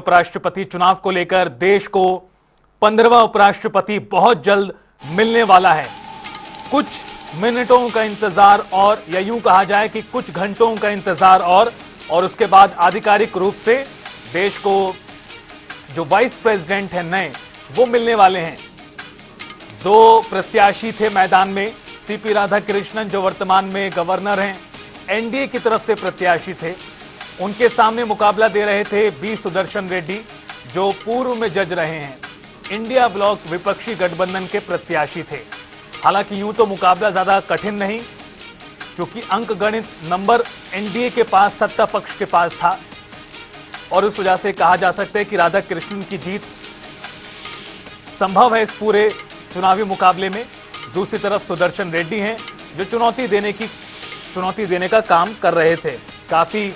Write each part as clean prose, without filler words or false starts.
उपराष्ट्रपति चुनाव को लेकर देश को 15वां उपराष्ट्रपति बहुत जल्द मिलने वाला है। कुछ मिनटों का इंतजार और या यूं कहा जाए कि कुछ घंटों का इंतजार और उसके बाद आधिकारिक रूप से देश को जो वाइस प्रेसिडेंट है नए वो मिलने वाले हैं। दो प्रत्याशी थे मैदान में, सीपी राधाकृष्णन जो वर्तमान में गवर्नर हैं, एनडीए की तरफ से प्रत्याशी थे। उनके सामने मुकाबला दे रहे थे बी सुदर्शन रेड्डी जो पूर्व में जज रहे हैं। इंडिया ब्लॉक विपक्षी गठबंधन के प्रत्याशी थे। हालांकि यूं तो मुकाबला ज्यादा कठिन नहीं, क्योंकि अंक गणित नंबर एनडीए के पास, सत्ता पक्ष के पास था और उस वजह से कहा जा सकता है कि राधाकृष्णन की जीत संभव है इस पूरे चुनावी मुकाबले में। दूसरी तरफ सुदर्शन रेड्डी हैं जो चुनौती देने का काम कर रहे थे। काफी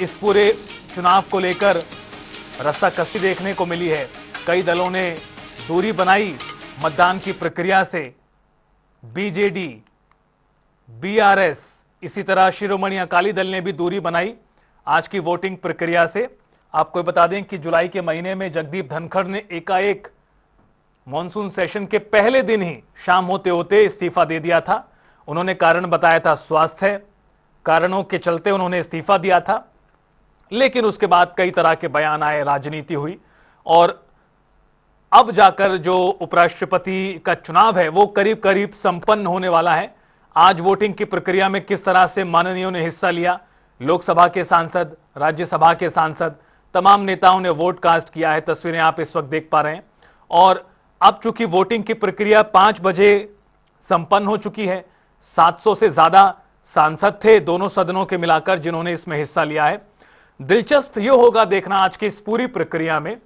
इस पूरे चुनाव को लेकर रस्साकसी देखने को मिली है। कई दलों ने दूरी बनाई मतदान की प्रक्रिया से। बीजेडी, बीआरएस, इसी तरह शिरोमणि अकाली दल ने भी दूरी बनाई आज की वोटिंग प्रक्रिया से। आपको बता दें कि जुलाई के महीने में जगदीप धनखड़ ने एकाएक मॉनसून सेशन के पहले दिन ही शाम होते होते इस्तीफा दे दिया था। उन्होंने कारण बताया था स्वास्थ्य कारणों के चलते उन्होंने इस्तीफा दिया था, लेकिन उसके बाद कई तरह के बयान आए, राजनीति हुई और अब जाकर जो उपराष्ट्रपति का चुनाव है वो करीब करीब संपन्न होने वाला है। आज वोटिंग की प्रक्रिया में किस तरह से माननीयों ने हिस्सा लिया, लोकसभा के सांसद, राज्यसभा के सांसद, तमाम नेताओं ने वोट कास्ट किया है। तस्वीरें आप इस वक्त देख पा रहे हैं। और अब चूंकि वोटिंग की प्रक्रिया 5 बजे संपन्न हो चुकी है, 700 से ज्यादा सांसद थे दोनों सदनों के मिलाकर जिन्होंने इसमें हिस्सा लिया है। दिलचस्प यह होगा देखना आज की इस पूरी प्रक्रिया में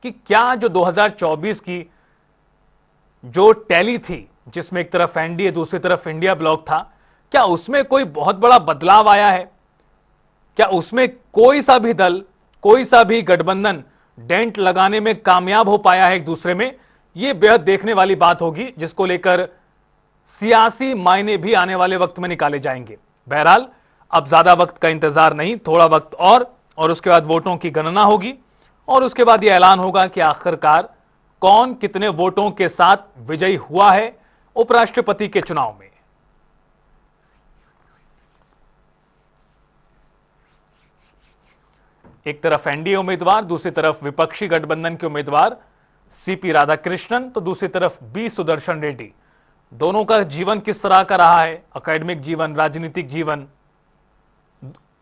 कि क्या जो 2024 की जो टैली थी, जिसमें एक तरफ एनडीए दूसरी तरफ इंडिया ब्लॉक था, क्या उसमें कोई बहुत बड़ा बदलाव आया है? क्या उसमें कोई सा भी दल, कोई सा भी गठबंधन डेंट लगाने में कामयाब हो पाया है एक दूसरे में? यह बेहद देखने वाली बात होगी, जिसको लेकर सियासी मायने भी आने वाले वक्त में निकाले जाएंगे। बहरहाल अब ज्यादा वक्त का इंतजार नहीं, थोड़ा वक्त और उसके बाद वोटों की गणना होगी और उसके बाद यह ऐलान होगा कि आखिरकार कौन कितने वोटों के साथ विजयी हुआ है उपराष्ट्रपति के चुनाव में। एक तरफ एनडीए उम्मीदवार, दूसरी तरफ विपक्षी गठबंधन के उम्मीदवार सीपी राधाकृष्णन, तो दूसरी तरफ बी सुदर्शन रेड्डी। दोनों का जीवन किस तरह का रहा है, एकेडमिक जीवन, राजनीतिक जीवन,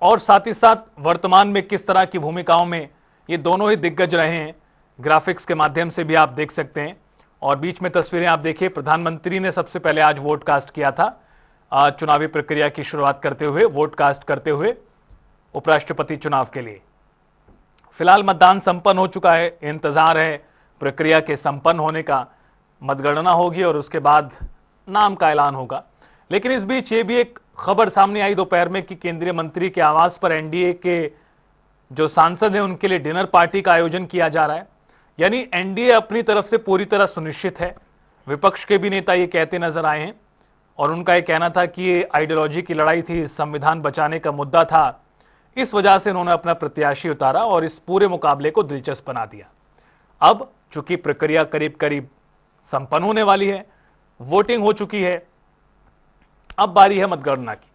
और साथ ही साथ वर्तमान में किस तरह की भूमिकाओं में ये दोनों ही दिग्गज रहे हैं, ग्राफिक्स के माध्यम से भी आप देख सकते हैं। और बीच में तस्वीरें आप देखिए, प्रधानमंत्री ने सबसे पहले आज वोट कास्ट किया था चुनावी प्रक्रिया की शुरुआत करते हुए, वोट कास्ट करते हुए उपराष्ट्रपति चुनाव के लिए। फिलहाल मतदान संपन्न हो चुका है, इंतजार है प्रक्रिया के संपन्न होने का। मतगणना होगी और उसके बाद नाम का ऐलान होगा। लेकिन इस बीच ये भी एक खबर सामने आई दोपहर में कि केंद्रीय मंत्री के आवास पर एनडीए के जो सांसद हैं उनके लिए डिनर पार्टी का आयोजन किया जा रहा है। यानी एनडीए अपनी तरफ से पूरी तरह सुनिश्चित है। विपक्ष के भी नेता ये कहते नजर आए हैं और उनका ये कहना था कि ये आइडियोलॉजी की लड़ाई थी, संविधान बचाने का मुद्दा था, इस वजह से उन्होंने अपना प्रत्याशी उतारा और इस पूरे मुकाबले को दिलचस्प बना दिया। अब चूंकि प्रक्रिया करीब करीब संपन्न होने वाली है, वोटिंग हो चुकी है, अब बारी है मतगणना की।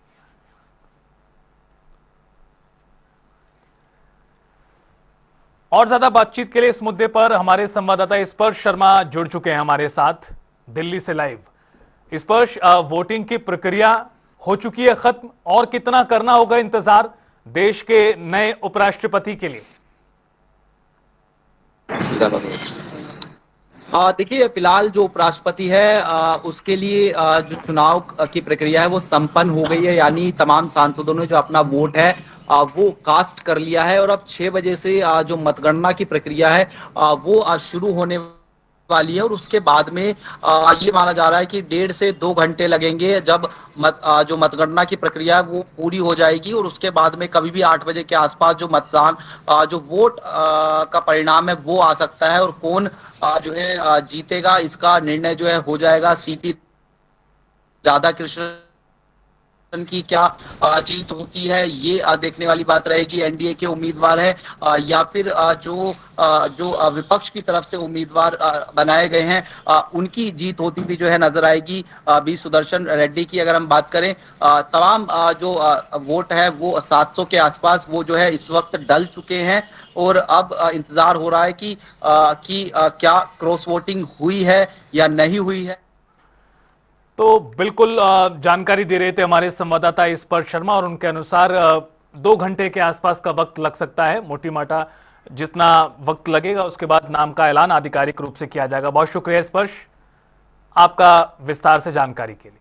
और ज्यादा बातचीत के लिए इस मुद्दे पर हमारे संवाददाता स्पर्श शर्मा जुड़ चुके हैं हमारे साथ दिल्ली से लाइव। स्पर्श, वोटिंग की प्रक्रिया हो चुकी है खत्म, और कितना करना होगा इंतजार देश के नए उपराष्ट्रपति के लिए? देखिए, फिलहाल जो उपराष्ट्रपति है उसके लिए जो चुनाव की प्रक्रिया है वो संपन्न हो गई है। यानी तमाम सांसदों ने जो अपना वोट है वो कास्ट कर लिया है और अब 6 बजे से जो मतगणना की प्रक्रिया है वो शुरू होने वाली है। और उसके बाद में ये माना जा रहा है कि 1.5 से 2 घंटे लगेंगे जब जो मतगणना की प्रक्रिया है वो पूरी हो जाएगी। और उसके बाद में कभी भी 8 बजे के आसपास जो मतदान जो वोट का परिणाम है वो आ सकता है और कौन जो है जीतेगा इसका निर्णय जो है हो जाएगा सीपी राधाकृष्णन की क्या जीत होती है, ये देखने वाली बात रहेगी। एनडीए के उम्मीदवार है या फिर जो विपक्ष की तरफ से उम्मीदवार बनाए गए हैं, उनकी जीत होती भी जो है नजर आएगी। बी सुदर्शन रेड्डी की अगर हम बात करें, तमाम जो वोट है वो 700 के आसपास वो जो है इस वक्त डल चुके हैं। और अब इंतजार हो रहा है कि क्या क्रॉस वोटिंग हुई है या नहीं हुई है। तो बिल्कुल जानकारी दे रहे थे हमारे संवाददाता ईश्वर शर्मा, और उनके अनुसार 2 घंटे के आसपास का वक्त लग सकता है। मोटी माटा जितना वक्त लगेगा उसके बाद नाम का ऐलान आधिकारिक रूप से किया जाएगा। बहुत शुक्रिया स्पर्श आपका विस्तार से जानकारी के लिए।